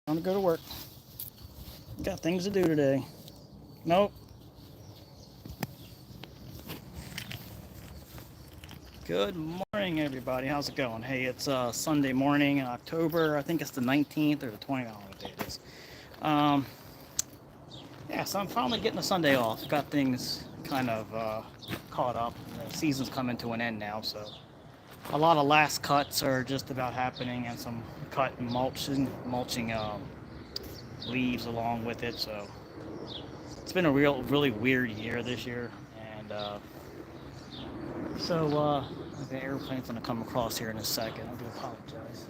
Time to go to work. Got things to do today. Nope. Good morning, everybody. How's it going? Hey, it's Sunday morning in October. I think it's the 19th or the 20th. I don't know what day it is. Um, yeah, so I'm finally getting a Sunday off. Got things kind of caught up. The season's coming to an end now, so a lot of last cuts are just about happening, and some cut and mulching leaves along with it. So it's been a really weird year this year, and the airplane's gonna come across here in a second. I do apologize.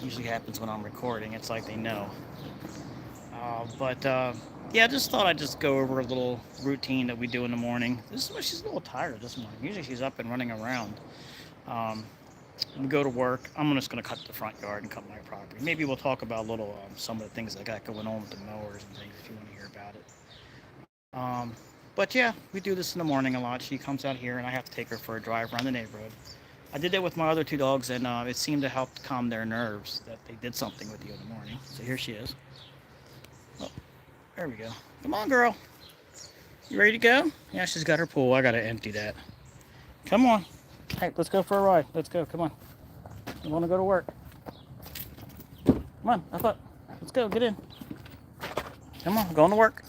Usually happens when I'm recording. It's like they know. But yeah, I just thought I'd just go over a little routine that we do in the morning. This is why she's a little tired this morning. Usually she's up and running around. Um, we go to work. I'm just gonna cut the front yard and cut my property. Maybe we'll talk about a little some of the things I got going on with the mowers and things if you want to hear about it. But yeah, we do this in the morning a lot. She comes out here and I have to take her for a drive around the neighborhood. I did that with my other two dogs, and it seemed to help calm their nerves that they did something with you in the morning. So here she is. Oh, there we go. Come on, girl. You ready to go? Yeah, she's got her pool. I gotta empty that. Come on. Hey, let's go for a ride. Let's go. Come on. You want to go to work? Come on. Let's go. Get in. Come on. Going to work.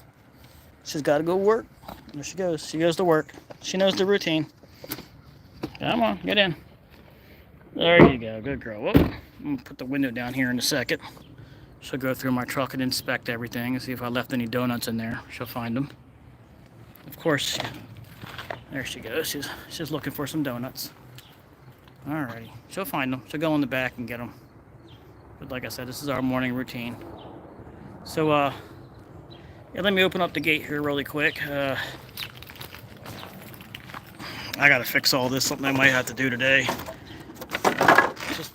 She's got to go work. There she goes. She goes to work. She knows the routine. Come on. Get in. There you go. Good girl. Whoop. I'm going to put the window down here in a second. She'll go through my truck and inspect everything and see if I left any donuts in there. She'll find them. Of course. There she goes. She's looking for some donuts. Alrighty. She'll find them. She'll go in the back and get them. But like I said, this is our morning routine. So, yeah, let me open up the gate here really quick. I gotta fix all this. Something I might have to do today. Just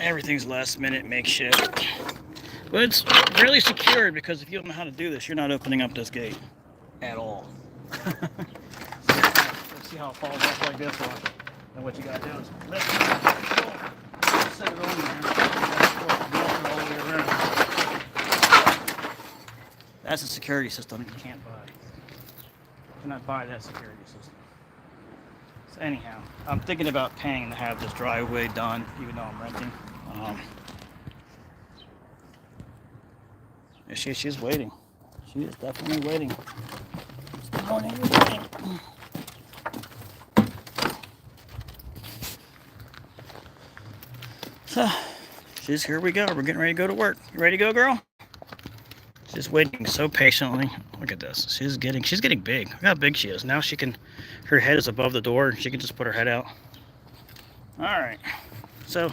everything's last minute makeshift. But it's really secured because if you don't know how to do this, you're not opening up this gate at all. Let's see how it falls off like this one. And what you gotta do is lift it, set it on there, all the way around. That's a security system you can't buy. You cannot buy that security system. So anyhow, I'm thinking about paying to have this driveway done, even though I'm renting. She's waiting. She is definitely waiting. Good morning. So, here we go. We're getting ready to go to work. You ready to go, girl? She's waiting so patiently. Look at this. She's getting big. Look how big she is. Now her head is above the door. She can just put her head out. All right. So,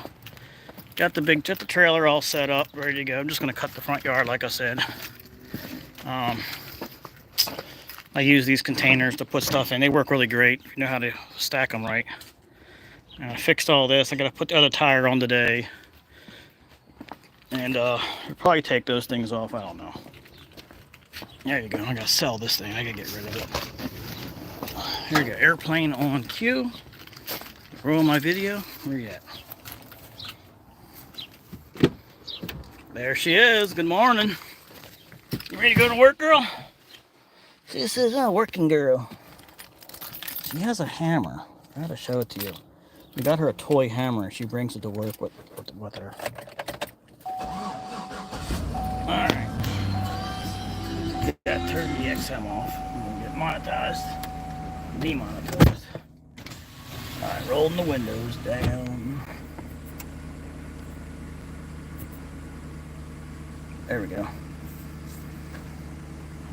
got the trailer all set up, ready to go. I'm just gonna cut the front yard, like I said. I use these containers to put stuff in. They work really great if you know how to stack them right. And I fixed all this. I gotta put the other tire on today. And I'll probably take those things off. I don't know. There you go. I gotta sell this thing. I gotta get rid of it. Here we go. Airplane on cue. Roll my video. Where you at? There she is. Good morning. You ready to go to work, girl? She says, "I'm a working girl." She has a hammer. I gotta show it to you. We got her a toy hammer. She brings it to work with her. Alright. Turn the XM off. I'm gonna get monetized. Demonetized. Alright, rolling the windows down. There we go.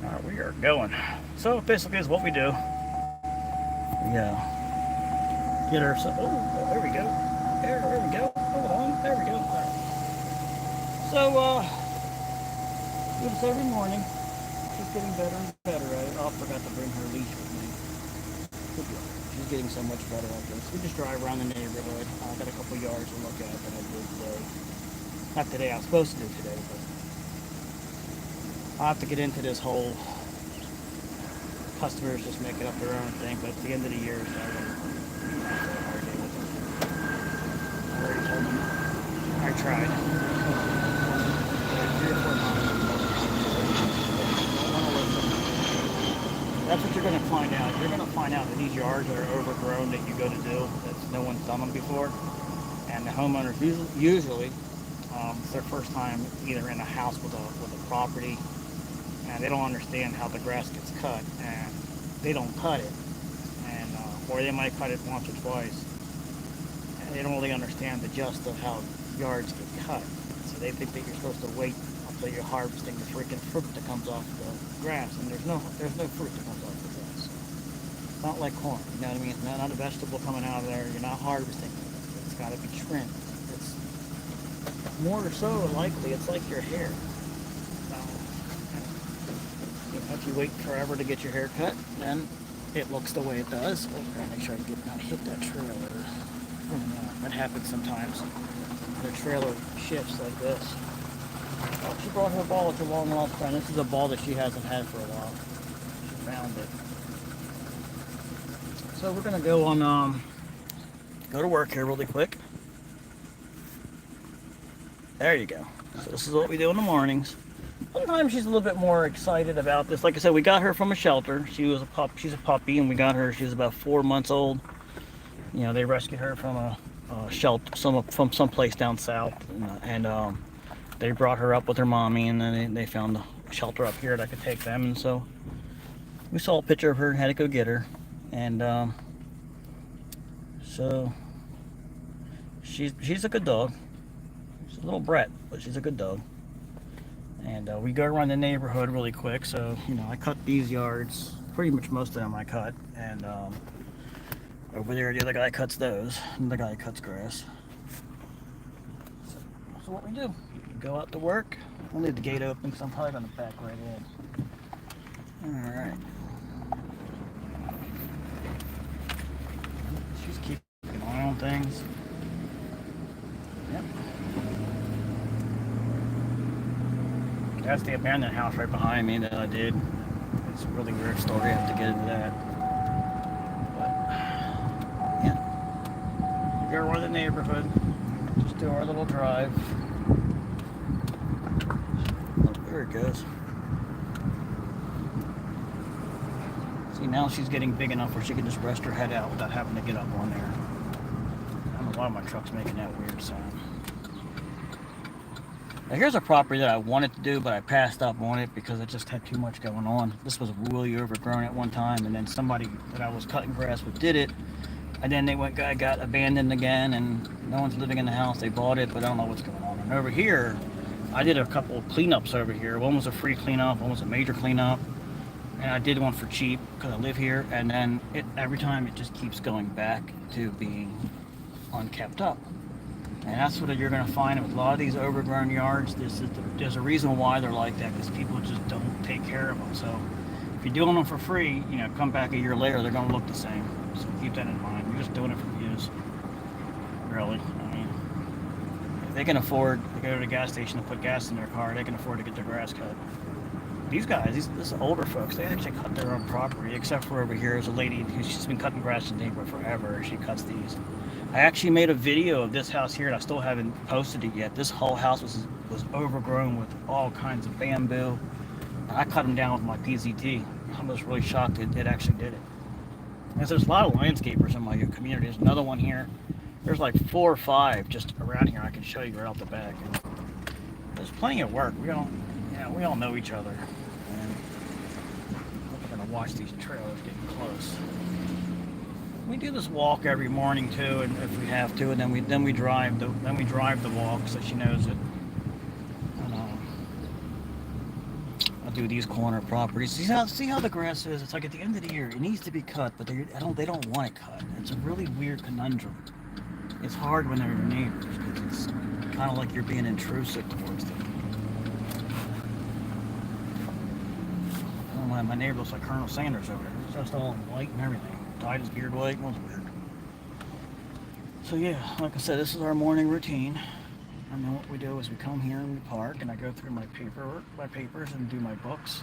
Alright, we are going. So basically is what we do. We get her. Oh, there we go. There we go. Hold on. There we go. Right. So do this every morning. She's getting better and better at it. Oh, I forgot to bring her leash with me. She's getting so much better at this. We just drive around the neighborhood. I got a couple yards to look at that I did today. Not today. I was supposed to do today, but I'll have to get into this whole customers just making up their own thing. But at the end of the year, so I already told them. I tried. find out. You're gonna find out that these yards are overgrown that you go to do. That no one's done them before, and the homeowners usually it's their first time either in a house with a property, and they don't understand how the grass gets cut, and they don't cut it, and or they might cut it once or twice, and they don't really understand the gist of how yards get cut. So they think that you're supposed to wait until you're harvesting the freaking fruit that comes off the grass, and there's no fruit that comes off the grass. It's not like corn, you know what I mean? It's not a vegetable coming out of there. You're not harvesting it. It's got to be trimmed. It's more so likely it's like your hair. If you wait forever to get your hair cut, then it looks the way it does. Make sure I not hit that trailer. That happens sometimes. The trailer shifts like this. Oh, she brought her ball. It's a long lost friend. This is a ball that she hasn't had for a while. She found it. So we're gonna go on go to work here really quick. There you go. So this is what we do in the mornings. Sometimes she's a little bit more excited about this. Like I said, we got her from a shelter. She was a pup. She's a puppy, and we got her. She was about 4 months old. You know, they rescued her from a shelter, from someplace down south, and they brought her up with her mommy, and then they found a shelter up here that could take them. And so we saw a picture of her and had to go get her. And so she's a good dog. She's a little brat, but she's a good dog. And we go around the neighborhood really quick. So, you know, I cut these yards. Pretty much most of them I cut. And over there, the other guy cuts those. And the guy cuts grass. So what we do, we go out to work. I'll leave the gate open because I'm probably going to back right in. Alright. She's keeping an eye on things. Yep. That's the abandoned house right behind me that I did. It's a really weird story. I have to get into that. But, yeah. We go around the neighborhood. Just do our little drive. Oh, there it goes. See, now she's getting big enough where she can just rest her head out without having to get up on there. I don't know why my truck's making that weird sound. Now here's a property that I wanted to do, but I passed up on it because it just had too much going on. This was really overgrown at one time, and then somebody that I was cutting grass with did it, and then got abandoned again, and no one's living in the house. They bought it, but I don't know what's going on. And over here, I did a couple of cleanups over here. One was a free cleanup, one was a major cleanup, and I did one for cheap because I live here, and then every time it just keeps going back to being unkept up. And that's what you're going to find with a lot of these overgrown yards. There's a reason why they're like that, because people just don't take care of them. So if you're doing them for free, you know, come back a year later, they're going to look the same. So keep that in mind. You're just doing it for views, really. I mean, if they can afford to go to the gas station and put gas in their car, they can afford to get their grass cut. These guys, these older folks, they actually cut their own property, except for over here is a lady who's been cutting grass in the neighborhood forever. She cuts these. I actually made a video of this house here, and I still haven't posted it yet. This whole house was overgrown with all kinds of bamboo. And I cut them down with my PZT. I was really shocked it actually did it. And there's a lot of landscapers in my community. There's another one here. There's like 4 or 5 just around here. I can show you right out the back. And there's plenty of work. We all know each other. And we're gonna watch these trailers getting close. We do this walk every morning too, and if we have to, and then we drive the walk so she knows it. And I'll do these corner properties. See how the grass is. It's like at the end of the year, it needs to be cut, but they don't want it cut. It's a really weird conundrum. It's hard when they're your neighbors because it's kind of like you're being intrusive towards them. My neighbor looks like Colonel Sanders over there. He's just all white and everything. Dyed his beard white. It was weird. So yeah, like I said, this is our morning routine. And then what we do is we come here and we park, and I go through my papers and do my books.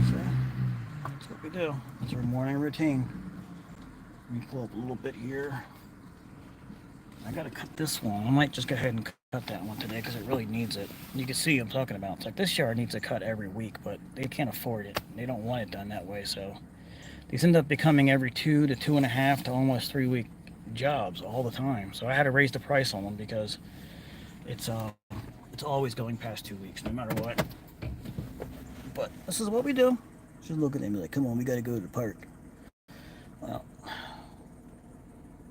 So that's what we do. That's our morning routine. Let me pull up a little bit here. I gotta cut this one. I might just go ahead and cut that one today because it really needs it. You can see I'm talking about. It's like this yard needs a cut every week, but they can't afford it. They don't want it done that way, so these end up becoming every 2 to 2.5 to almost 3 week jobs all the time. So I had to raise the price on them because it's it's always going past 2 weeks, no matter what. But this is what we do. Just look at them like, come on, we got to go to the park. Well,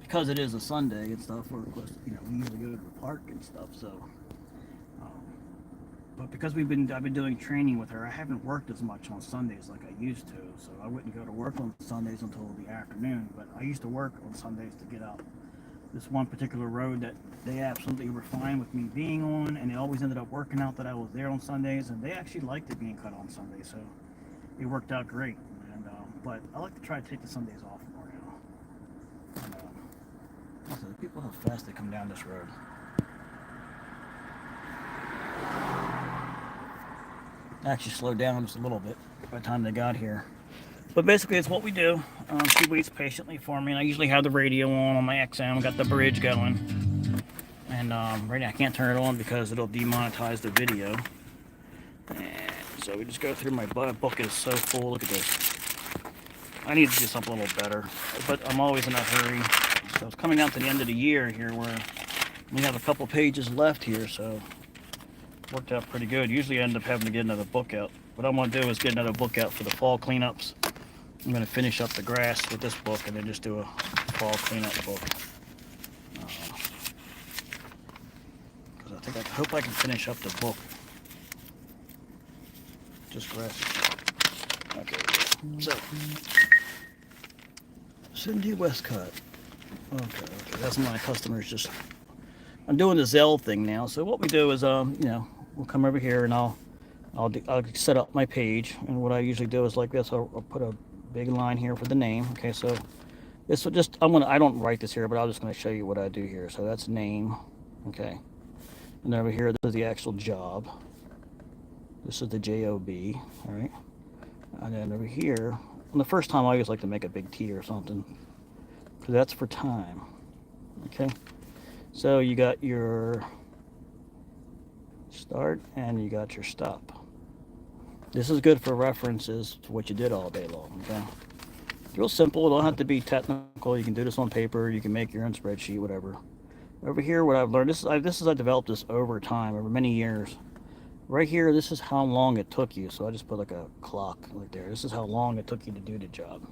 because it is a Sunday and stuff, we usually go to the park and stuff. So, but because I've been doing training with her, I haven't worked as much on Sundays like I used to. So I wouldn't go to work on Sundays until the afternoon. But I used to work on Sundays to get out this one particular road that they absolutely were fine with me being on, and it always ended up working out that I was there on Sundays, and they actually liked it being cut on Sundays, so it worked out great. And but I like to try to take the Sundays off more now. And, also, people how fast they come down this road. Actually slowed down just a little bit by the time they got here. But basically, it's what we do. She waits patiently for me, and I usually have the radio on my XM, got the bridge going. And right now I can't turn it on because it'll demonetize the video. And so we just go through. My book is so full. Look at this. I need to do something a little better, but I'm always in a hurry. So it's coming out to the end of the year here where we have a couple pages left here, so it worked out pretty good. Usually I end up having to get another book out. What I'm going to do is get another book out for the fall cleanups. I'm going to finish up the grass with this book and then just do a fall cleanup book. Because I hope I can finish up the book. Just grass. Okay. So, Cindy Westcott. Okay. That's my customers. I'm doing the Zelle thing now. So what we do is, we'll come over here and I'll set up my page. And what I usually do is like this. I'll put a big line here for the name. Okay, so this will just, I don't write this here, but I'm just going to show you what I do here. So that's name. Okay. And over here, this is the actual job. This is the job. All right. And then over here, on the first time, I always like to make a big T or something, because that's for time. Okay. So you got your start and you got your stop. This is good for references to what you did all day long. Okay. It's real simple. It don't have to be technical. You can do this on paper. You can make your own spreadsheet, whatever. Over here, what I've learned, I developed this over time, over many years. Right here, this is how long it took you. So I just put like a clock right there. This is how long it took you to do the job.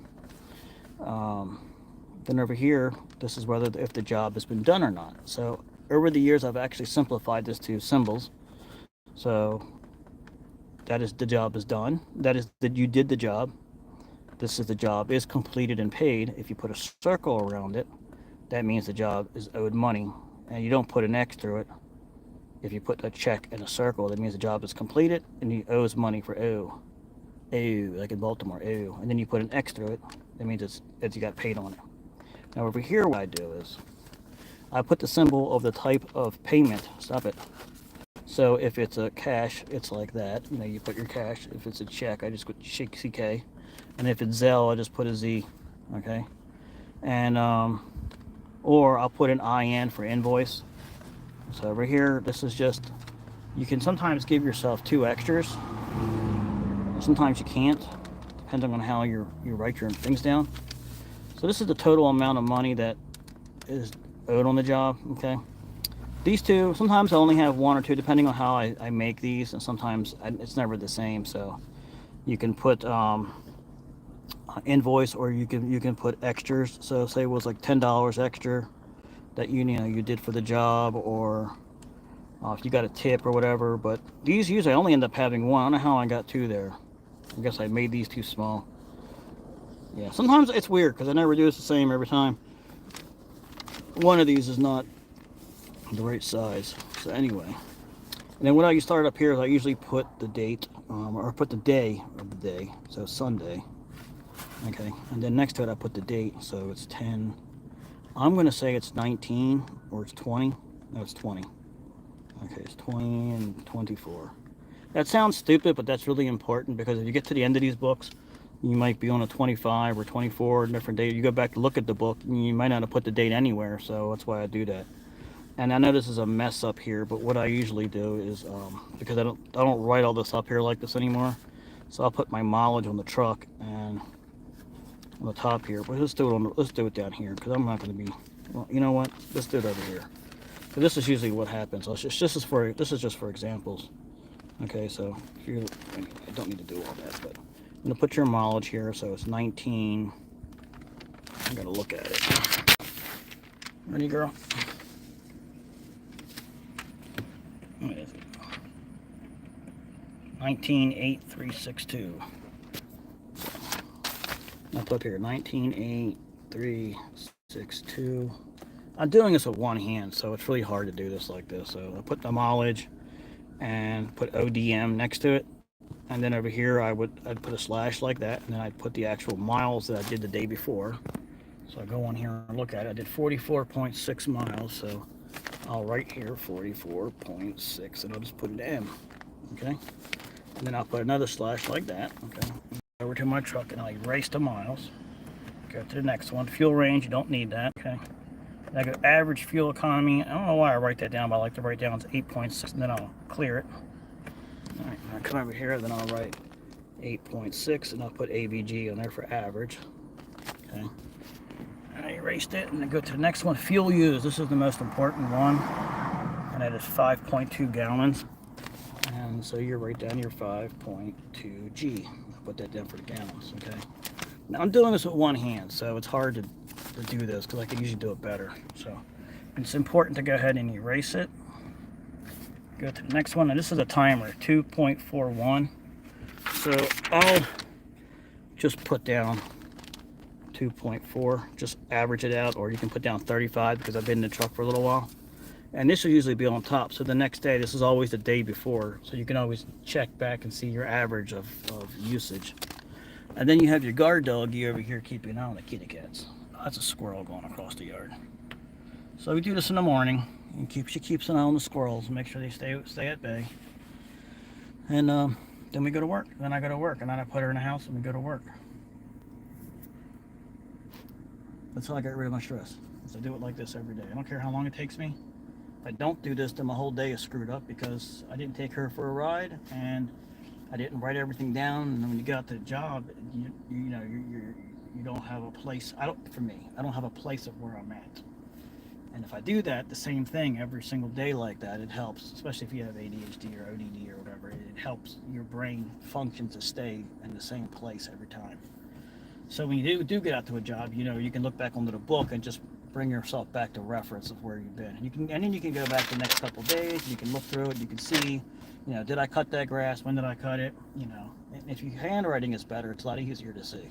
Then over here, this is if the job has been done or not. So over the years, I've actually simplified this to symbols. So that is the job is done. That is that you did the job. This is the job is completed and paid. If you put a circle around it, that means the job is owed money. And you don't put an X through it. If you put a check in a circle, that means the job is completed and he owes money for owe. Owe, like in Baltimore, owe. And then you put an X through it, that means it's you got paid on it. Now over here, what I do is I put the symbol of the type of payment. Stop it. So if it's a cash, it's like that. You put your cash. If it's a check, I just put CK. And if it's Zelle, I just put a Z. Okay. And or I'll put an IN for invoice. So over here, this is just, you can sometimes give yourself 2 extras. Sometimes you can't, depending on how you write your things down. So this is the total amount of money that is owed on the job, okay? These 2, sometimes I only have 1 or 2, depending on how I make these, and sometimes it's never the same. So you can put invoice, or you can put extras. So say it was like $10 extra that you did for the job, or if you got a tip or whatever. But these usually I only end up having 1. I don't know how I got 2 there. I guess I made these too small. Yeah, sometimes it's weird because I never do this the same every time. One of these is not the right size. So anyway, and then when I start up here, I usually put the date or put the day of the day. So Sunday. Okay, and then next to it I put the date. So it's 10. I'm going to say it's 19 or it's 20. No, it's 20. Okay, it's 20 and 24. That sounds stupid, but that's really important, because if you get to the end of these books, you might be on a 25 or 24 different date. You go back to look at the book, and you might not have put the date anywhere, so that's why I do that. And I know this is a mess up here, but what I usually do is, because I don't write all this up here like this anymore, so I'll put my mileage on the truck and on the top here. But let's do it down here, because I'm not going to be. Well, you know what? Let's do it over here. So this is usually what happens. So this is just for examples. Okay, so if you I don't need to do all that, but I'm going to put your mileage here. So it's 19. I'm going to look at it. Ready, girl? What is it? 198362. I'll put here 198362. I'm doing this with one hand, so it's really hard to do this like this. So I put the mileage and put ODM next to it, and then over here I'd put a slash like that, and then I'd put the actual miles that I did the day before. So I go on here and look at it. I did 44.6 miles, so I'll write here 44.6, and I'll just put an M. Okay, and then I'll put another slash like that. Okay, over to my truck, and I'll erase the miles. Go to the next one. Fuel range, you don't need that. Okay, and I go average fuel economy. I don't know why I write that down, but I like to write down it's 8.6, and then I'll clear it. All right, I'll come over here, then I'll write 8.6, and I'll put AVG on there for average. Okay, and I erased it, and then go to the next one. Fuel used. This is the most important one, and that is 5.2 gallons. And so you write down your 5.2 G. I'll put that down for the gallons. Okay. Now I'm doing this with one hand, so it's hard to do this because I can usually do it better. So it's important to go ahead and erase it. Go to the next one, and this is a timer, 2.41. So I'll just put down 2.4, just average it out, or you can put down 35 because I've been in the truck for a little while. And this will usually be on top, so the next day, this is always the day before, so you can always check back and see your average of usage. And then you have your guard dog over here keeping an eye on the kitty cats. That's a squirrel going across the yard. So we do this in the morning, and she keeps an eye on the squirrels, make sure they stay at bay. And then we go to work. Then I go to work, and then I put her in the house, and we go to work. That's how I get rid of my stress. So I do it like this every day. I don't care how long it takes me. If I don't do this, then my whole day is screwed up because I didn't take her for a ride and I didn't write everything down. And when you get out to the job, you don't have a place. For me, I don't have a place of where I'm at. And if I do that, the same thing every single day like that, it helps. Especially if you have ADHD or ODD or whatever, it helps your brain function to stay in the same place every time. So when you do get out to a job, you can look back onto the book and just bring yourself back to reference of where you've been. And then you can go back the next couple of days. You can look through it. You can see, did I cut that grass? When did I cut it? And if your handwriting is better, it's a lot easier to see.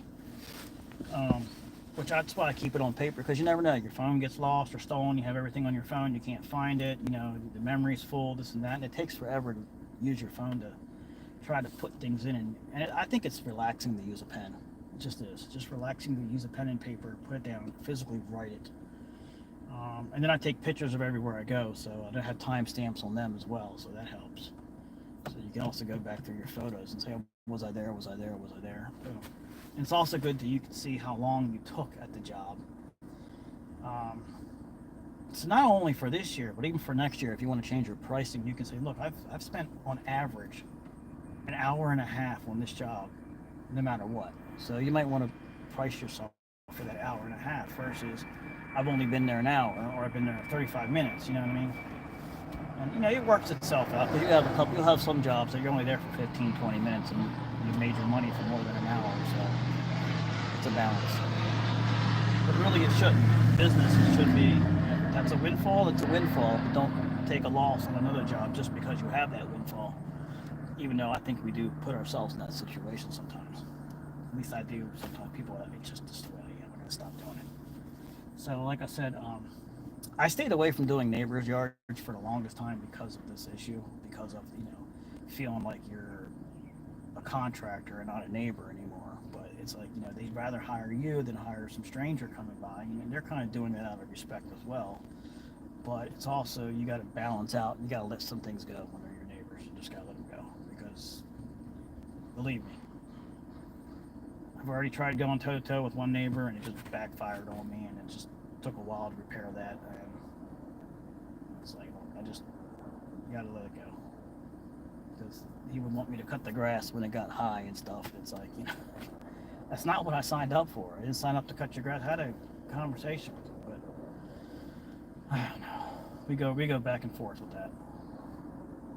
That's why I keep it on paper, because you never know. Your phone gets lost or stolen. You have everything on your phone. You can't find it. The memory's full, this and that. And it takes forever to use your phone to try to put things in. And I think it's relaxing to use a pen. It just is. Just relaxing to use a pen and paper, put it down, physically write it. And then I take pictures of everywhere I go, so I don't have timestamps on them as well, so that helps. So you can also go back through your photos and say, oh, was I there, was I there, was I there? So, and it's also good that you can see how long you took at the job. So not only for this year, but even for next year, if you want to change your pricing, you can say, look, I've spent on average an hour and a half on this job, no matter what. So you might want to price yourself for that hour and a half versus I've only been there an hour, or I've been there 35 minutes, you know what I mean? And it works itself out, because you'll have some jobs that you're only there for 15, 20 minutes and you've made your money for more than an hour, so it's a balance. But really it shouldn't. Business, it should be, if that's a windfall, it's a windfall, but don't take a loss on another job just because you have that windfall. Even though I think we do put ourselves in that situation sometimes. At least I do sometimes. People, it's just the way I'm going to stop doing it. So like I said, I stayed away from doing neighbors' yards for the longest time because of this issue, because of, feeling like you're a contractor and not a neighbor anymore. But it's like, they'd rather hire you than hire some stranger coming by. They're kind of doing that out of respect as well. But it's also, you got to balance out, you got to let some things go when they're your neighbors. You just got to let them go, because believe me, I've already tried going toe-to-toe with one neighbor, and it just backfired on me, and it just took a while to repair that. It's like, you gotta let it go. Because he would want me to cut the grass when it got high and stuff. It's like, that's not what I signed up for. I didn't sign up to cut your grass. I had a conversation with him, but I don't know. We go back and forth with that.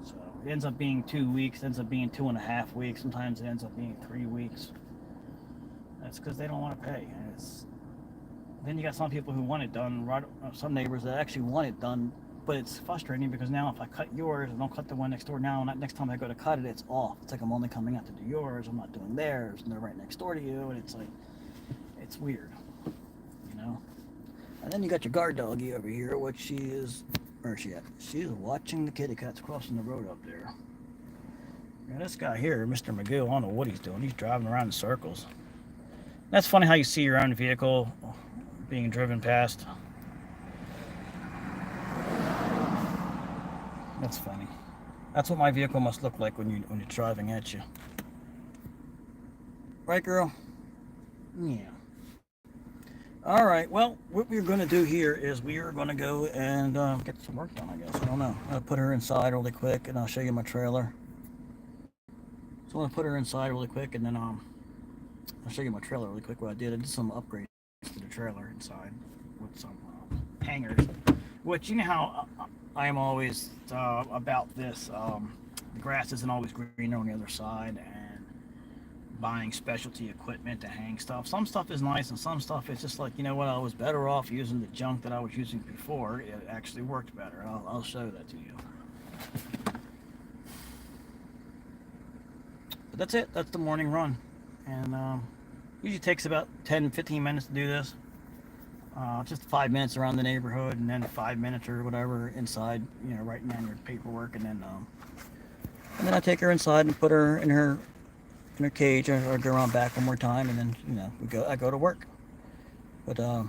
So it ends up being 2 weeks, ends up being 2.5 weeks. Sometimes it ends up being 3 weeks. That's because they don't want to pay. And then you got some people who want it done, some neighbors that actually want it done, but it's frustrating because now if I cut yours and don't cut the one next door, now next time I go to cut it, it's off. It's like I'm only coming out to do yours, I'm not doing theirs, and they're right next door to you, and it's like, it's weird, And then you got your guard doggy over here, which where's she at? She's watching the kitty cats crossing the road up there. Now this guy here, Mr. Magoo, I don't know what he's doing. He's driving around in circles. That's funny how you see your own vehicle being driven past. That's funny. That's what my vehicle must look like when you're driving at you. Right, girl? Yeah. All right. Well, what we're going to do here is we are going to go and get some work done, I guess. I don't know. I'm going to put her inside really quick, and I'll show you my trailer. So I'm going to put her inside really quick, and then I'll show you my trailer really quick. What I did some upgrades to the trailer inside with some hangers. Which, you know how I am always about this. The grass isn't always greener on the other side, and buying specialty equipment to hang stuff. Some stuff is nice, and some stuff is just like, you know what, I was better off using the junk that I was using before. It actually worked better. I'll show that to you. But that's it. That's the morning run. And usually takes about 10-15 minutes to do this. Just 5 minutes around the neighborhood, and then 5 minutes or whatever inside, writing down your paperwork, and then I take her inside and put her in her cage, or go around back one more time, and then I go to work. But I'm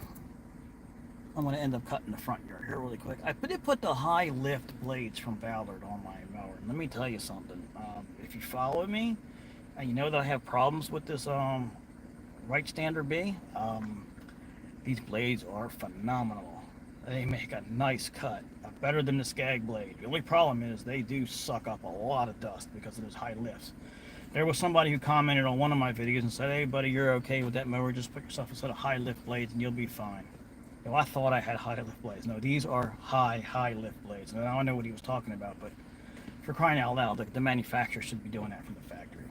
going to end up cutting the front yard here really quick. I did put the high lift blades from Ballard on my mower. Let me tell you something. If you follow me, and you know that I have problems with this Wright Standard B, these blades are phenomenal. They make a nice cut, better than the Skag blade. The only problem is they do suck up a lot of dust because of those high lifts. There was somebody who commented on one of my videos and said, "Hey buddy, you're okay with that mower, just put yourself a set of high lift blades and you'll be fine." Well, I thought I had high lift blades. No, these are high lift blades. Now I know what he was talking about, but for crying out loud, the manufacturer should be doing that from the factory.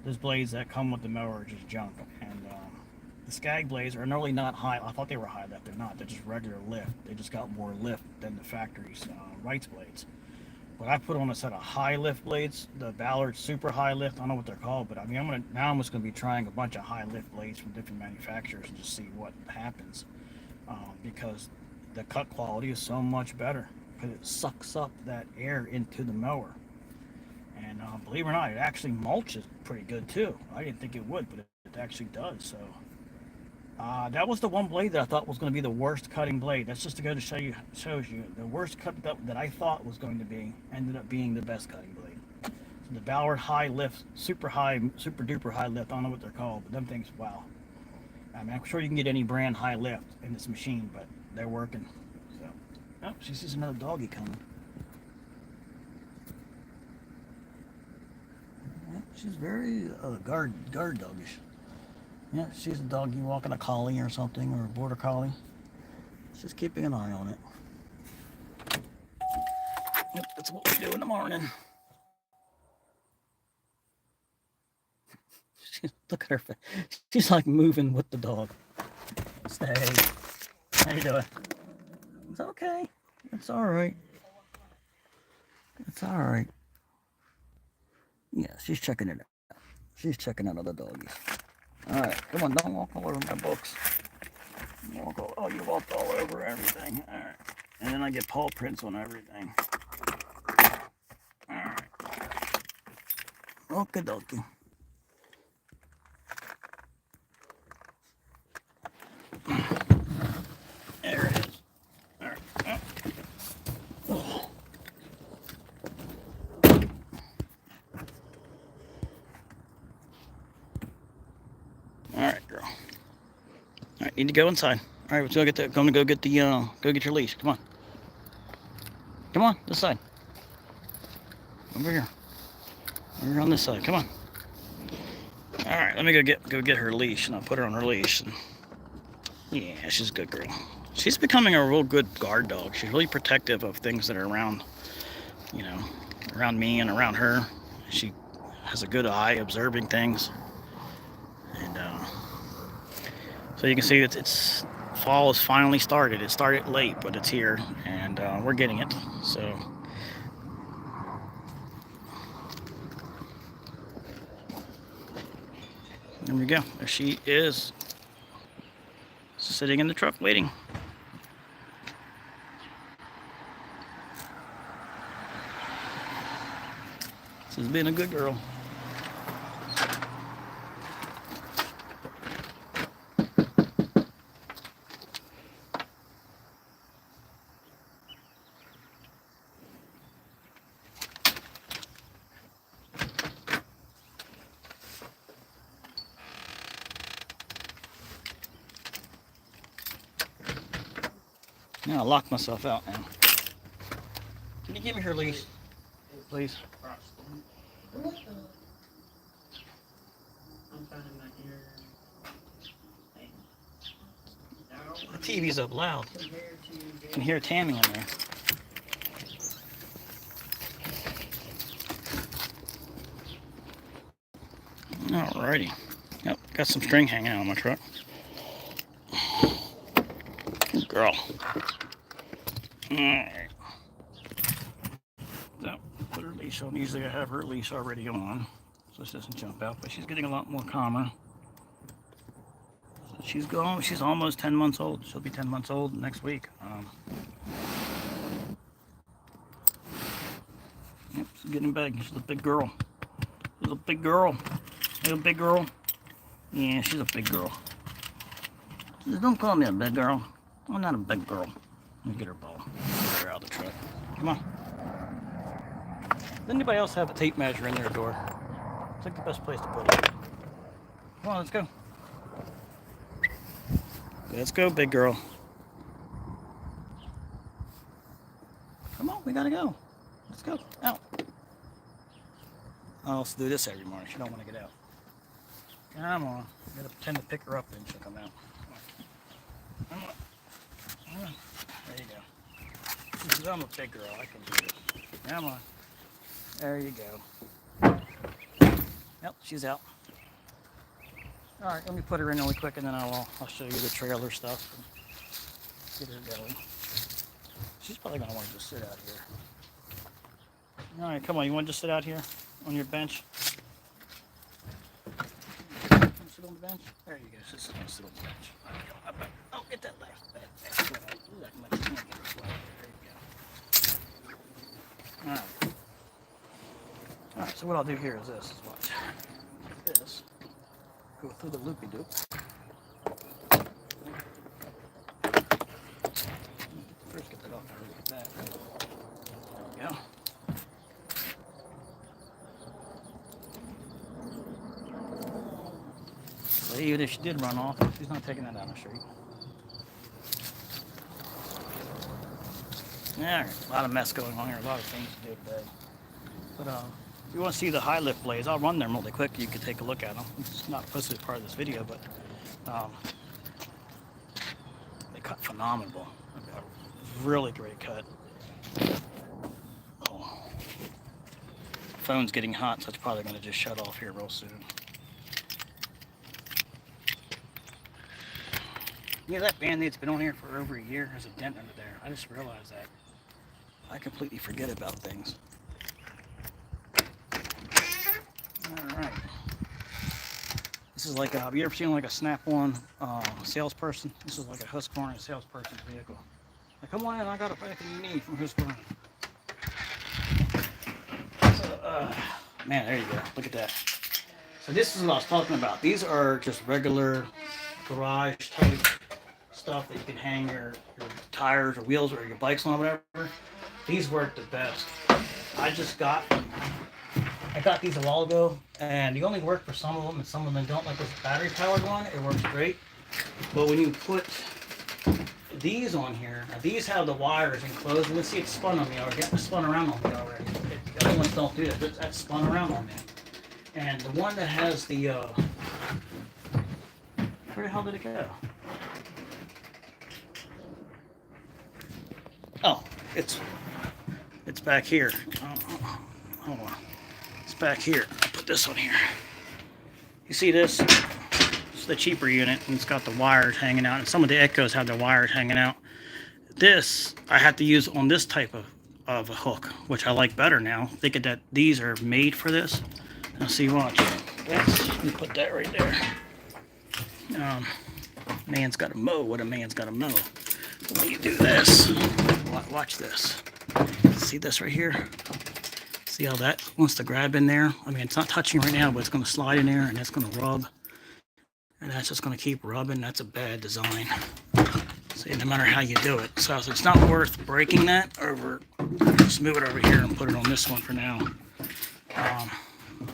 Those blades that come with the mower are just junk, and the Skag blades are normally not high. I thought they were high lift. They're not. They're just regular lift. They just got more lift than the factory's Wright's blades. But I put on a set of high lift blades, the Ballard super high lift. I don't know what they're called, but I mean, I'm just going to be trying a bunch of high lift blades from different manufacturers and just see what happens, because the cut quality is so much better because it sucks up that air into the mower. And believe it or not, it actually mulches pretty good too. I didn't think it would, but it actually does. So that was the one blade that I thought was going to be the worst cutting blade. That's just to go to shows you the worst cut that I thought was going to be ended up being the best cutting blade. So the Ballard high lift, super duper high lift. I don't know what they're called, but them things, wow. I mean, I'm sure you can get any brand high lift in this machine, but they're working. So, oh, she sees another doggy coming. She's very guard doggish. Yeah, she's a doggy walking a collie or something, or a border collie. Just keeping an eye on it. Yep, that's what we do in the morning. Look at her face. She's like moving with the dog. Stay. How you doing? It's okay. It's all right. It's all right. Yeah, she's checking it out. She's checking out other doggies. All right, come on, don't walk all over my books. You walked all over everything. All right, and then I get paw prints on everything. All right. Okie dokie. There it is. All right. Oh. Alright, girl. Alright, need to go inside. Alright, let's go get go get your leash. Come on. Come on, this side. Over here. Over here on this side. Come on. All right, let me go get her leash, and I'll put her on her leash. And yeah, she's a good girl. She's becoming a real good guard dog. She's really protective of things that are around, you know, around me and around her. She has a good eye observing things. And so you can see it's fall has finally started. It started late, but it's here, and we're getting it. So there we go. There she is, sitting in the truck waiting. She's been a good girl. Now I locked myself out now. Can you give me her leash, please? The TV's up loud. You can hear Tammy in there. Alrighty. Yep, got some string hanging out on my truck. Good girl. Alright. So, put her leash on. Usually I have her leash already on, so she doesn't jump out, but she's getting a lot more calmer. So she's gone. She's almost 10 months old. She'll be 10 months old next week. Yep, she's getting big. She's a big girl. She's a big girl. She's a big girl. Yeah, she's a big girl. She says, don't call me a big girl. I'm not a big girl. Let me get her ball. Get her out of the truck. Come on. Does anybody else have a tape measure in their door? It's like the best place to put it. Come on, let's go. Let's go, big girl. Come on, we gotta go. Let's go. Out. I'll also do this every morning. She don't want to get out. Come on. You gotta pretend to pick her up and she'll come out. Come on. Come on. There you go. She says, I'm a big girl. I can do this. Come on. There you go. Yep, she's out. Alright, let me put her in really quick and then I'll show you the trailer stuff and get her going. She's probably going to want to just sit out here. Alright, come on. You want to just sit out here on your bench? Sit on the bench? There you go. Sit on the bench. Oh, get that last bed. There you go. Alright. Alright, so what I'll do here is this. Watch. This. Go through the loopy-doop. First get that off like that. There we go. So even if she did run off, she's not taking that down the street. Yeah, a lot of mess going on here, a lot of things to do today. But if you want to see the high lift blades, I'll run them really quick. You can take a look at them. It's not supposed to be part of this video, but they cut phenomenal. Really great cut. Oh. Phone's getting hot, so it's probably going to just shut off here real soon. Yeah, that Band-Aid's been on here for over a year. There's a dent under there. I just realized that. I completely forget about things. Alright. This is like have you ever seen like a Snap-on salesperson? This is like a Husqvarna salesperson's vehicle. Like, come on in, I got a pack you need from Husqvarna. So, man, there you go. Look at that. So this is what I was talking about. These are just regular garage type stuff that you can hang your tires or wheels or your bikes on or whatever. These work the best. I got these a while ago, and they only work for some of them, and some of them don't. Like this battery-powered one, it works great. But when you put these on here. Now these have the wires enclosed. Let's see, it's spun on me already. It spun around on me already. The other ones don't do that. That's spun around on me. And the one that has the where the hell did it go? Oh, it's back here. Hold on. It's back here. I'll put this on here. You see this? It's the cheaper unit, and it's got the wires hanging out. And some of the Echoes have the wires hanging out. This I have to use on this type of a hook, which I like better now. Thinking that these are made for this. Now see, watch. Let me put that right there. Man's got to mow what a man's got to mow. When you do this, watch this. See this right here? See how that wants to grab in there? I mean, it's not touching right now, but it's going to slide in there, and that's going to rub. And that's just going to keep rubbing. That's a bad design. See, no matter how you do it. So it's not worth breaking that over. Just move it over here and put it on this one for now.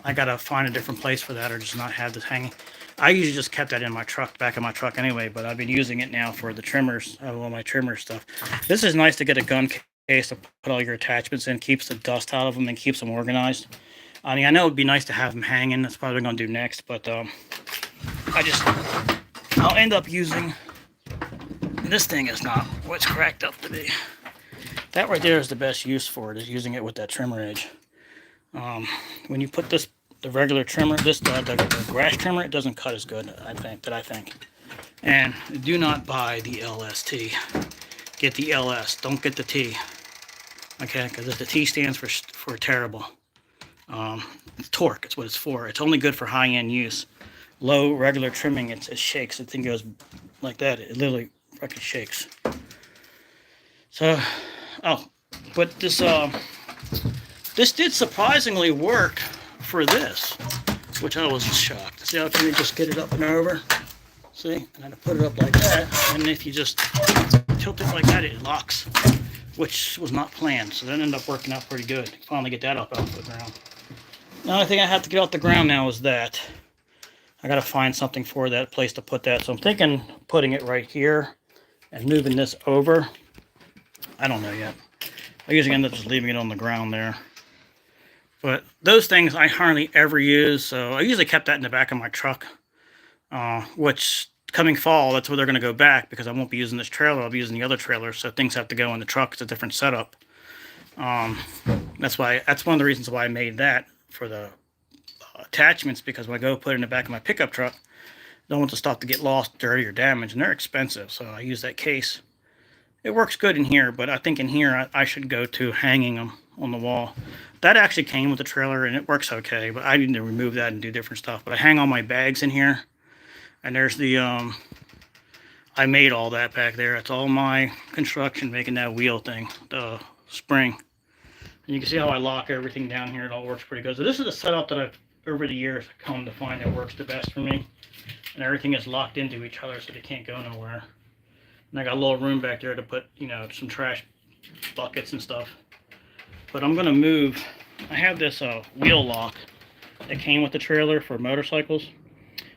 I got to find a different place for that, or just not have this hanging. I usually just kept that in my truck, back of my truck anyway, but I've been using it now for the trimmers, all my trimmer stuff. This is nice to get a gun case to put all your attachments in, keeps the dust out of them and keeps them organized. I mean, I know it'd be nice to have them hanging. That's probably what I'm going to do next, but I'll end up using, this thing is not what's cracked up to be. That right there is the best use for it, is using it with that trimmer edge. When you put this, the regular trimmer, the grass trimmer, it doesn't cut as good, I think. And do not buy the LST. Get the LS, don't get the T. Okay, because if the T stands for terrible. It's torque, it's what it's for. It's only good for high-end use. Low, regular trimming, it shakes. The thing goes like that. It literally fucking shakes. So, but this did surprisingly work for this, which I was shocked. See how can you just get it up and over? See, and then I put it up like that, and if you just tilt it like that, it locks, which was not planned. So that ended up working out pretty good. Finally get that up off the ground. The only thing I have to get off the ground now is that. I gotta find something for that place to put that. So I'm thinking putting it right here and moving this over. I don't know yet. I usually end up just leaving it on the ground there. But those things I hardly ever use, so I usually kept that in the back of my truck. Which, coming fall, that's where they're going to go back, because I won't be using this trailer, I'll be using the other trailer, so things have to go in the truck. It's a different setup. That's one of the reasons why I made that for the attachments, because when I go put it in the back of my pickup truck, I don't want the stuff to get lost, dirty, or damaged, and they're expensive, so I use that case. It works good in here, but I think in here I should go to hanging them on the wall. That actually came with the trailer, and it works okay, but I need to remove that and do different stuff. But I hang all my bags in here, and there's the, I made all that back there. It's all my construction making that wheel thing, the spring. And you can see how I lock everything down here. It all works pretty good. So this is a setup that I've, over the years, come to find that works the best for me. And everything is locked into each other so they can't go nowhere. And I got a little room back there to put, you know, some trash buckets and stuff. But I'm going to move, I have this wheel lock that came with the trailer for motorcycles.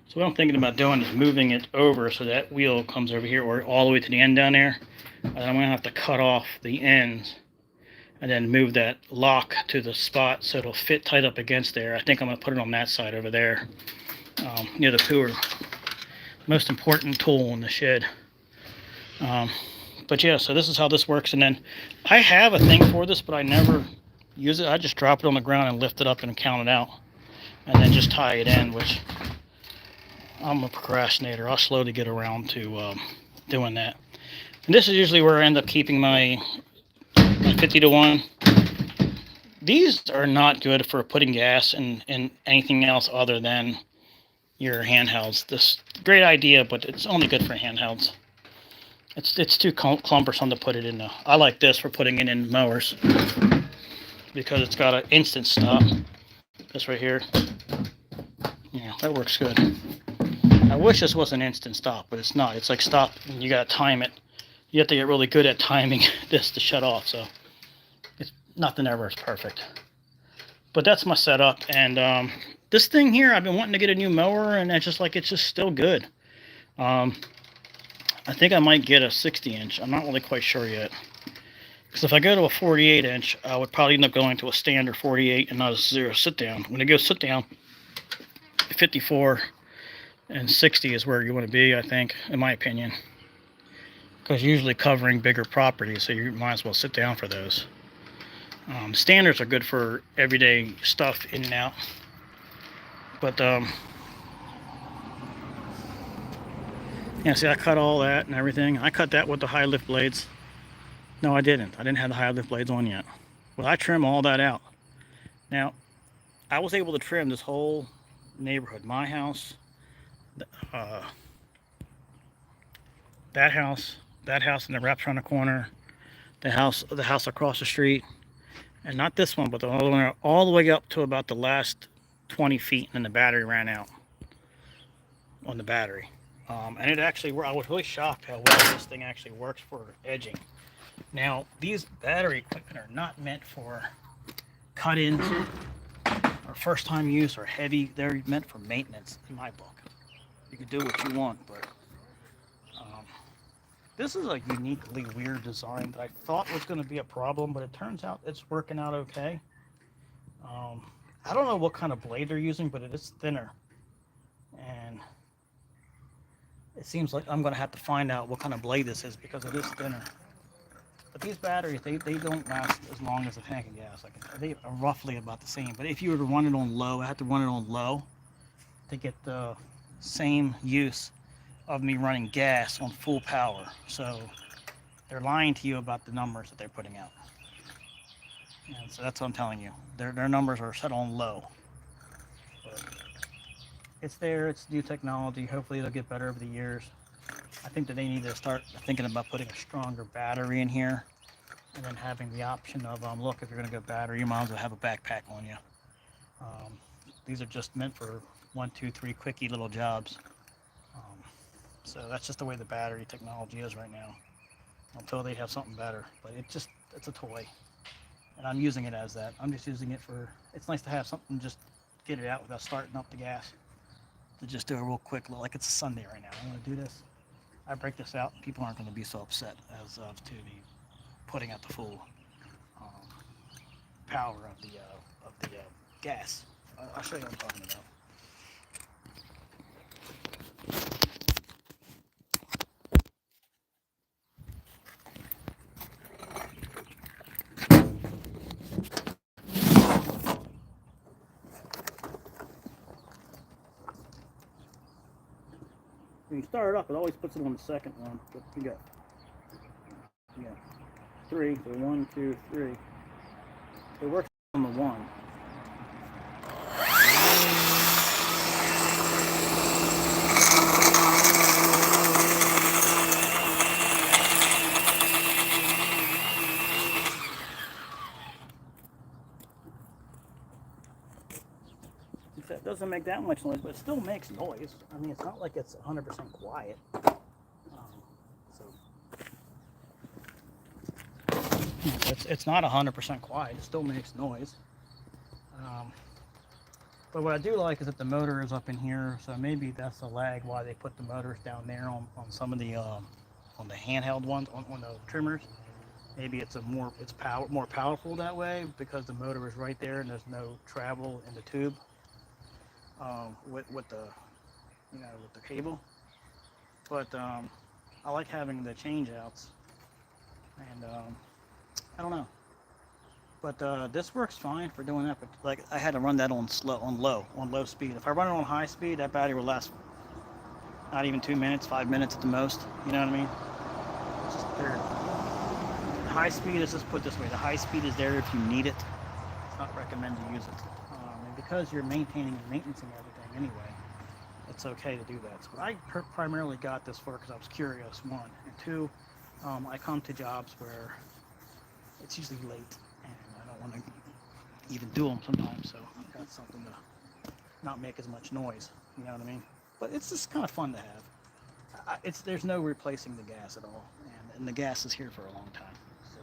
So what I'm thinking about doing is moving it over so that wheel comes over here, or all the way to the end down there. And I'm going to have to cut off the ends and then move that lock to the spot so it'll fit tight up against there. I think I'm going to put it on that side over there, near the pooer. Most important tool in the shed. But yeah, so this is how this works. And then I have a thing for this, but I never use it. I just drop it on the ground and lift it up and count it out, and then just tie it in, which I'm a procrastinator. I'll slowly get around to doing that. And this is usually where I end up keeping my 50-to-1. These are not good for putting gas in anything else other than your handhelds. This great idea, but it's only good for handhelds. It's too cumbersome to put it in. I like this for putting it in mowers because it's got an instant stop. This right here. Yeah, that works good. I wish this was an instant stop, but it's not. It's like stop and you gotta time it. You have to get really good at timing this to shut off. So it's nothing ever is perfect. But that's my setup. And this thing here, I've been wanting to get a new mower, and it's just still good. I think I might get a 60 inch. I'm not really quite sure yet. Because if I go to a 48 inch, I would probably end up going to a standard 48 and not a zero sit down. When I go sit down, 54 and 60 is where you want to be, I think, in my opinion. Because usually covering bigger properties, so you might as well sit down for those. Standards are good for everyday stuff in and out. But, yeah, see, I cut all that and everything. I cut that with the high lift blades. No, I didn't. I didn't have the high lift blades on yet. Well, I trim all that out. Now, I was able to trim this whole neighborhood. My house, uh, that house, and it wraps around the corner. The house across the street, and not this one, but the other one, all the way up to about the last 20 feet, and then the battery ran out on the battery. And it actually, I was really shocked how well this thing actually works for edging. Now, these battery equipment are not meant for cut-ins or first-time use or heavy. They're meant for maintenance, in my book. You can do what you want, but this is a uniquely weird design that I thought was going to be a problem, but it turns out it's working out okay. I don't know what kind of blade they're using, but it is thinner. And it seems like I'm going to have to find out what kind of blade this is because it is thinner. But these batteries, they don't last as long as a tank of gas. Like, they are roughly about the same. But if you were to run it on low, I have to run it on low to get the same use of me running gas on full power. So they're lying to you about the numbers that they're putting out. And so that's what I'm telling you. Their numbers are set on low. But it's there, it's new technology. Hopefully it'll get better over the years. I think that they need to start thinking about putting a stronger battery in here and then having the option of, look, if you're going to go battery, you might as well have a backpack on you. These are just meant for 1, 2, 3 quickie little jobs. So that's just the way the battery technology is right now until they have something better. But it's a toy. And I'm using it as that. I'm just using it for, it's nice to have something, just get it out without starting up the gas. To just do a real quick, like it's a Sunday right now. I'm going to do this. I break this out, people aren't going to be so upset as to be putting out the full power of the gas. I'll show you what I'm talking about. When you start it up, it always puts it on the second one. But you got 3. So 1, 2, 3. It works on the 1. It doesn't make that much noise, but it still makes noise. I mean, it's not like it's 100% quiet. It's not 100% quiet. It still makes noise. But what I do like is that the motor is up in here, so maybe that's the lag why they put the motors down there on some of the on the handheld ones on the trimmers. Maybe it's more powerful that way because the motor is right there and there's no travel in the tube with the cable. But I like having the change outs, and I don't know. But this works fine for doing that. But like I had to run that on low speed. If I run it on high speed, that battery will last not even 2 minutes, 5 minutes at the most. You know what I mean? It's just weird. High speed is just put this way. The high speed is there if you need it. It's not recommended to use it. And because you're maintaining and maintenancing everything anyway, it's okay to do that. So I primarily got this for because I was curious, 1. And 2, I come to jobs where it's usually late and I don't want to even do them sometimes, so I've got something to not make as much noise, you know what I mean? But it's just kind of fun to have. There's no replacing the gas at all, and the gas is here for a long time, so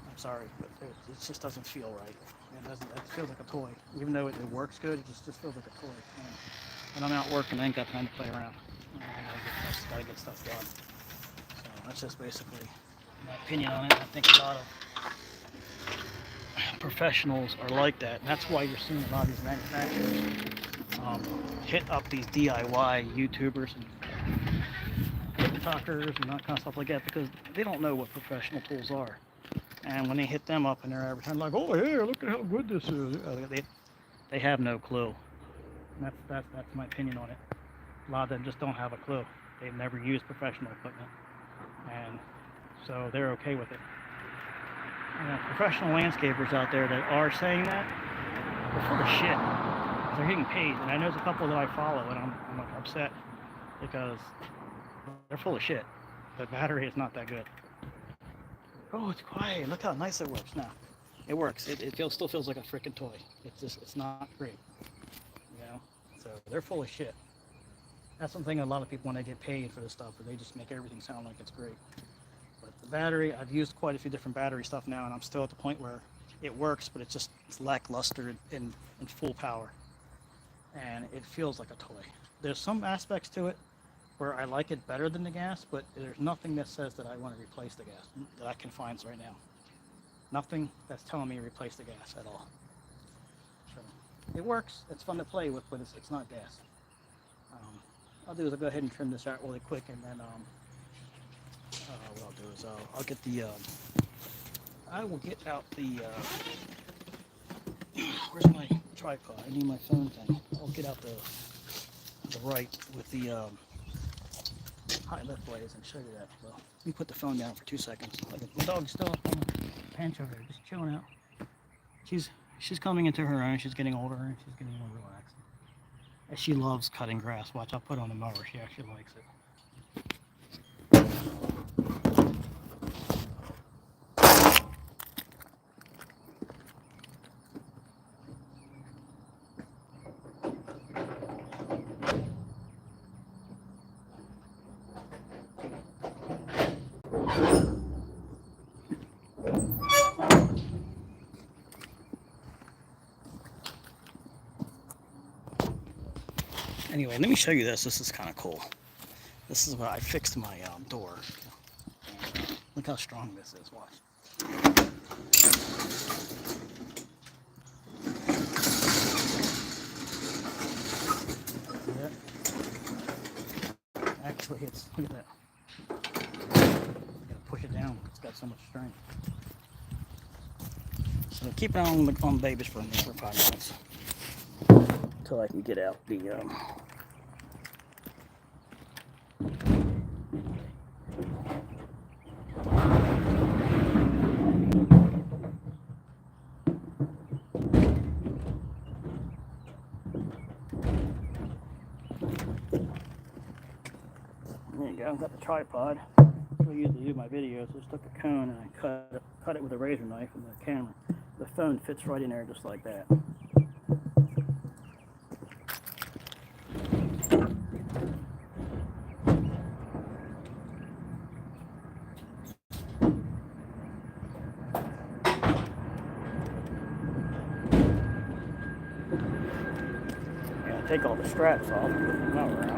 I'm sorry, but it just doesn't feel right. It feels like a toy. Even though it works good, it just feels like a toy. And I'm out working, I ain't got time to play around. Gotta get stuff done. So that's just basically my opinion on it. I think a lot of professionals are like that, and that's why you're seeing a lot of these manufacturers hit up these DIY YouTubers and TikTokers and that kind of stuff like that, because they don't know what professional tools are. And when they hit them up and they're advertising like, "Oh, hey, look at how good this is," they have no clue. And that's my opinion on it. A lot of them just don't have a clue. They've never used professional equipment, and so they're okay with it. And professional landscapers out there that are saying that, they're full of shit. They're getting paid, and I know there's a couple that I follow, and I'm like upset because they're full of shit. The battery is not that good. Oh, it's quiet. Look how nice it works now. It works. It still feels like a freaking toy. It's not great. You know? So they're full of shit. That's something a lot of people, when they get paid for this stuff, they just make everything sound like it's great. But the battery, I've used quite a few different battery stuff now, and I'm still at the point where it works, but it's lackluster in full power. And it feels like a toy. There's some aspects to it where I like it better than the gas, but there's nothing that says that I want to replace the gas that I can find right now. Nothing that's telling me to replace the gas at all. So it works. It's fun to play with, but it's not gas. I'll do is I'll go ahead and trim this out really quick, and then what I'll do is I'll get the I will get out the where's my tripod? I need my phone thing. I'll get out the Wright with the high lift blades and show you that. Well, let me put the phone down for 2 seconds. My dog's still up on the bench over there, just chilling out. She's coming into her own. She's getting older and she's getting more relaxed. And she loves cutting grass. Watch, I'll put on the mower. She actually likes it. Anyway, let me show you this. This is kind of cool. This is what I fixed my door. Look how strong this is. Watch. Actually, look at that. Gotta push it down. It's got so much strength. So keep it on the babies for 5 minutes until I can get out the there you go. I've got the tripod. I usually do my videos. I just took a cone and I cut it with a razor knife and the camera. The phone fits right in there just like that. And I take all the straps off and put the mower out.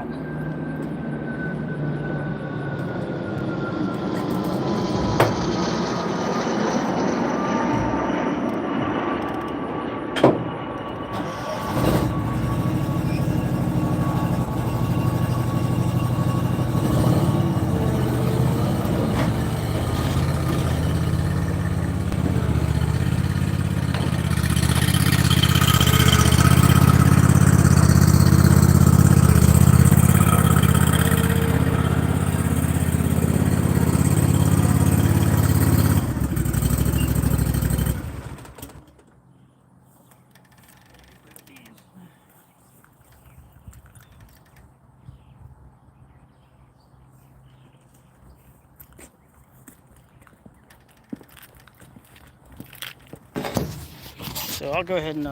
So I'll go ahead and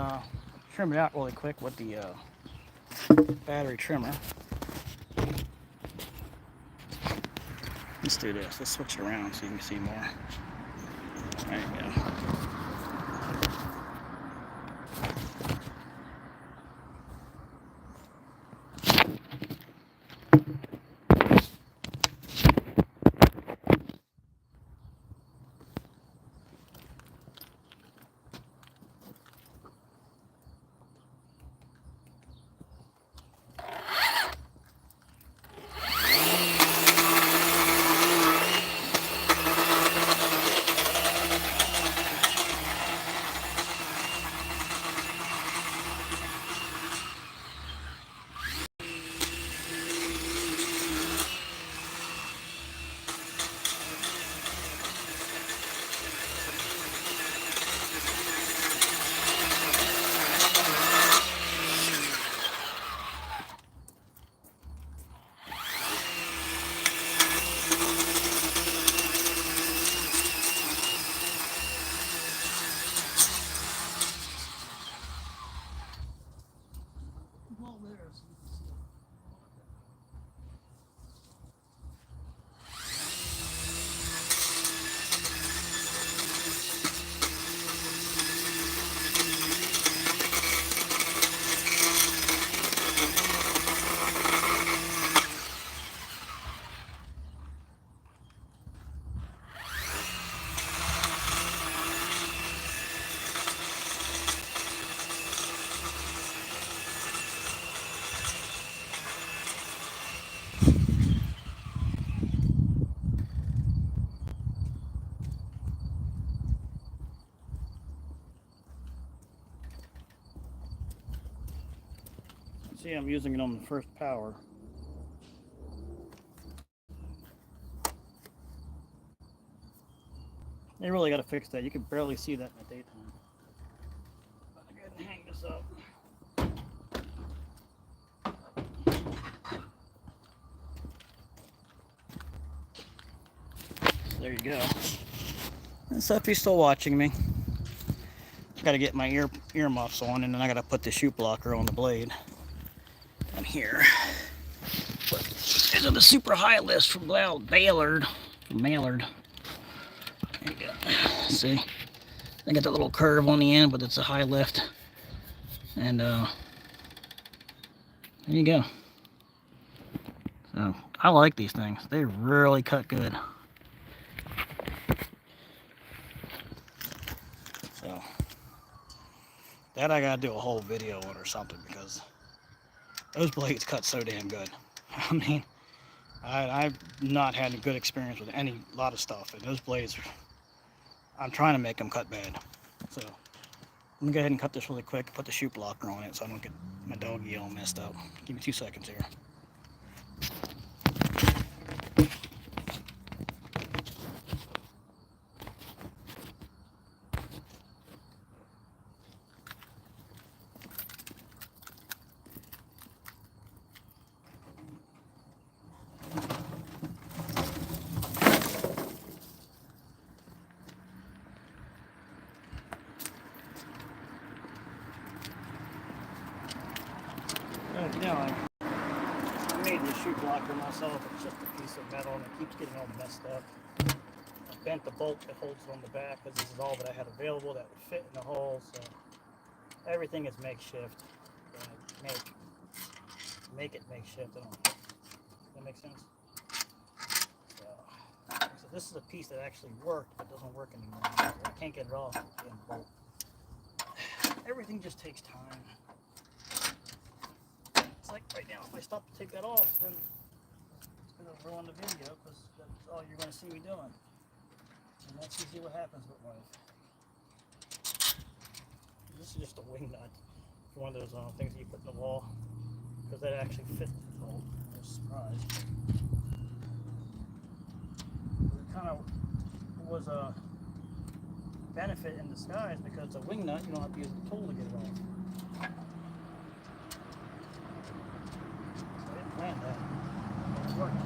trim it out really quick with the battery trimmer. Let's do this. Let's switch it around so you can see more. There you go. See, I'm using it on the first power. They really got to fix that. You can barely see that in the daytime. But I gotta hang this up. There you go. And so if you're still watching me, I gotta get my earmuffs on, and then I gotta put the shoe blocker on the blade. And here, these are the super high list from Ballard. There you go. See, they got that little curve on the end, but it's a high lift. And there you go. So I like these things. They really cut good. So that I gotta do a whole video on or something, because those blades cut so damn good. I mean, I've not had a good experience with a lot of stuff, and those blades, I'm trying to make them cut bad. So I'm gonna go ahead and cut this really quick, put the shoe blocker on it so I don't get my doggy all messed up. Give me 2 seconds here. Now I made the shoe blocker myself. It's just a piece of metal and it keeps getting all messed up. I bent the bolt that holds it on the back because this is all that I had available that would fit in the hole. So everything is makeshift. Make it makeshift. I don't know. Does that make sense? So this is a piece that actually worked but doesn't work anymore. I can't get it off with the bolt. Everything just takes time. Like right now, if I stop to take that off, then it's going to ruin the video, because that's all you're going to see me doing. And that's usually what happens with life. This is just a wing nut for one of those things that you put in the wall, because that actually fits the bolt. I was surprised. It kind of was a benefit in disguise, because it's a wing nut, you don't have to use the tool to get it off. That worked.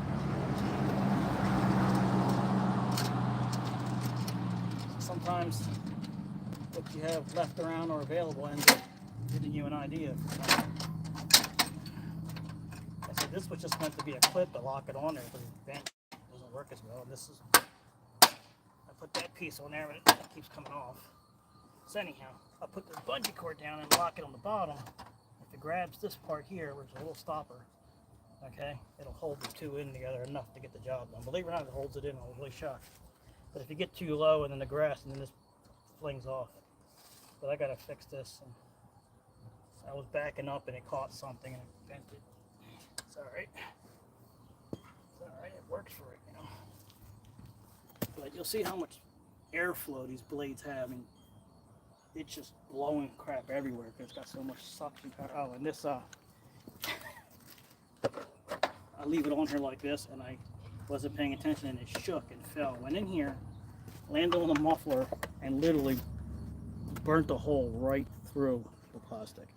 Sometimes what you have left around or available ends up giving you an idea. I said this was just meant to be a clip to lock it on there, because the bench doesn't work as well. And this is, I put that piece on there, but it keeps coming off. So anyhow, I put the bungee cord down and lock it on the bottom. If it grabs this part here, which is a little stopper, okay, it'll hold the two in together enough to get the job done. Believe it or not, it holds it in. I was really shocked. But if you get too low and then the grass, and then this flings off. But I gotta fix this. And I was backing up and it caught something and it bent it. It's all right. It's all right. It works for it, you know. But you'll see how much airflow these blades have. I mean, it's just blowing crap everywhere because it's got so much suction power. Oh, and this I leave it on here like this, and I wasn't paying attention, and it shook and fell. Went in here, landed on the muffler, and literally burnt a hole right through the plastic.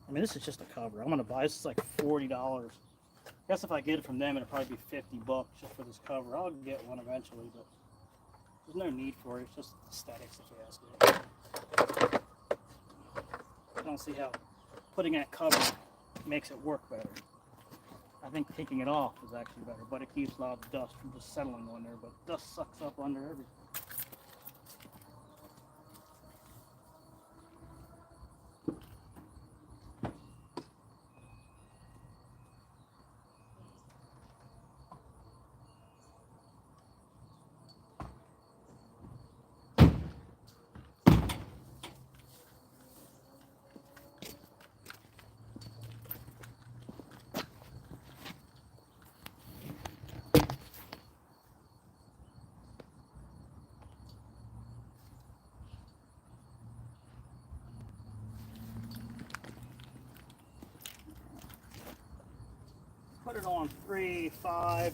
I mean, this is just a cover. I'm gonna buy this. Is like $40. I guess if I get it from them, it'll probably be $50 just for this cover. I'll get one eventually, but there's no need for it. It's just aesthetics, if you ask me. I don't see how putting that cover makes it work better. I think taking it off is actually better, but it keeps a lot of dust from just settling on there. But dust sucks up under everything. put it on 3.5.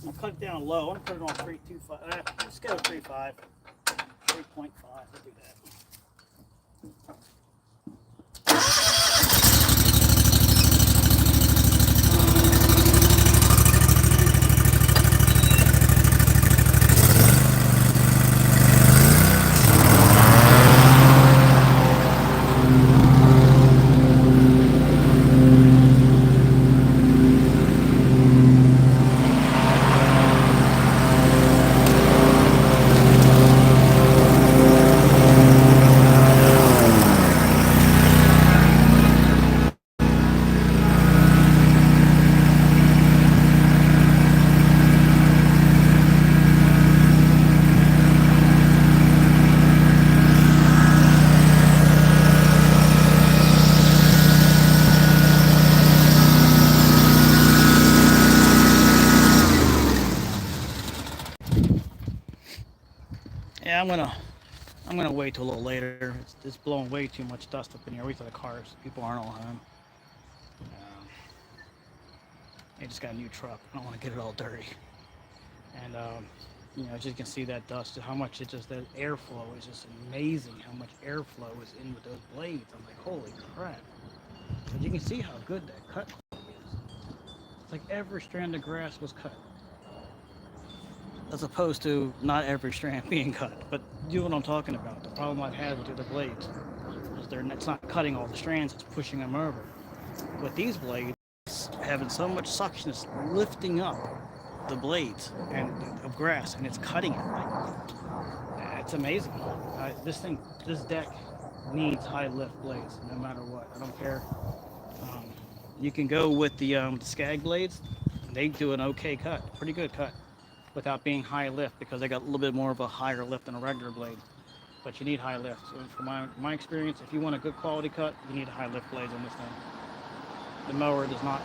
I'll cut it down low. I'm gonna put it on 3.25. Let's go 3.5. 3.5. Let's do that. Yeah, I'm gonna wait till a little later. It's blowing way too much dust up in here. Wait till the cars. People aren't all home. I just got a new truck. I don't want to get it all dirty. And you know, as you can see that dust, how much it just, that airflow is just amazing. How much airflow is in with those blades. I'm like, holy crap! But you can see how good that cut quality is. It's like every strand of grass was cut, as opposed to not every strand being cut. But you know what I'm talking about. The problem I've had with the other blades is it's not cutting all the strands, it's pushing them over. With these blades, having so much suction, it's lifting up the blades and of grass, and it's cutting it. Like, it's amazing. This deck needs high lift blades, no matter what. I don't care. You can go with the Skag blades. They do an okay cut, pretty good cut, without being high lift, because they got a little bit more of a higher lift than a regular blade. But you need high lift. So from my experience, if you want a good quality cut, you need high lift blades on this thing. The mower does not.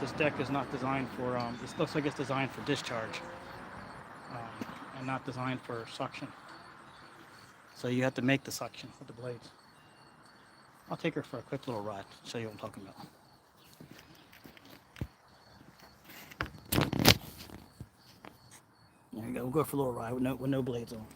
This deck is not designed for. It looks like it's designed for discharge, and not designed for suction. So you have to make the suction with the blades. I'll take her for a quick little ride. Show you what I'm talking about. There you go. We'll go for a little ride with no blades on.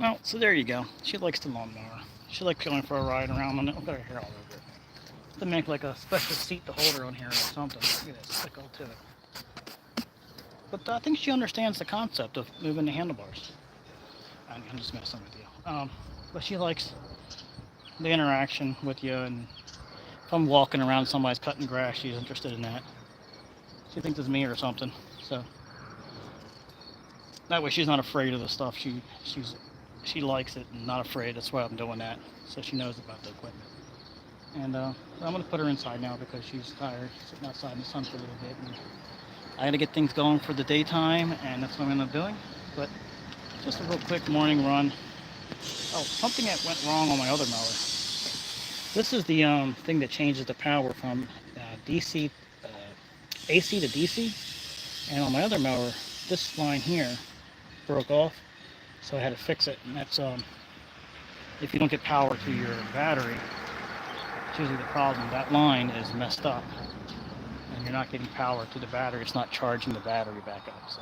Well, so there you go. She likes the lawnmower. She likes going for a ride around on it. Look at her hair all over it. To make like a special seat to hold her on here or something. Look at this, stick all to it. But I think she understands the concept of moving the handlebars. I'm just messing with you. But she likes the interaction with you, and if I'm walking around, somebody's cutting grass, she's interested in that. She thinks it's me or something. So that way she's not afraid of the stuff. She likes it and not afraid. That's why I'm doing that. So she knows about the equipment. And I'm gonna put her inside now because she's tired, sitting outside in the sun for a little bit. And I gotta get things going for the daytime, and that's what I'm gonna be doing. But just a real quick morning run. Oh, something that went wrong on my other mower. This is the thing that changes the power from DC, AC to DC. And on my other mower, this line here broke off, so I had to fix it. And that's if you don't get power to your battery, it's usually the problem. That line is messed up, and you're not getting power to the battery. It's not charging the battery back up. So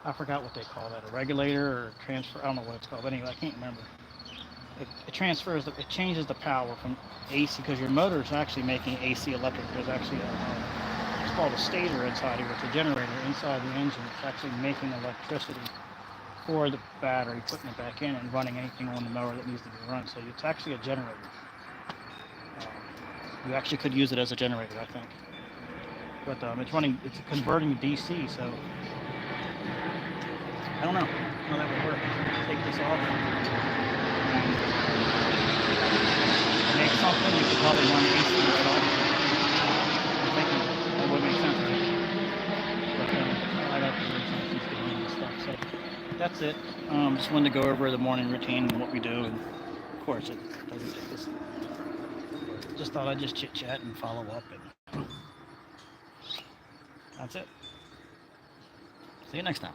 I forgot what they call that, a regulator or transfer. I don't know what it's called, but anyway, I can't remember. It transfers, it changes the power from AC, because your motor is actually making AC electric. There's actually it's called a stator inside here. It's a generator inside the engine. It's actually making electricity for the battery, putting it back in and running anything on the mower that needs to be run. So it's actually a generator. You actually could use it as a generator, I think. But it's converting to DC, so I don't know how that would work. Take this off. Make something, you could probably run AC yourself. I'm thinking that would make sense, right? But I got to do some she's doing this stuff. So that's it. Just wanted to go over the morning routine and what we do, and of course it doesn't take this. Just thought I'd just chit chat and follow up, and that's it. See you next time.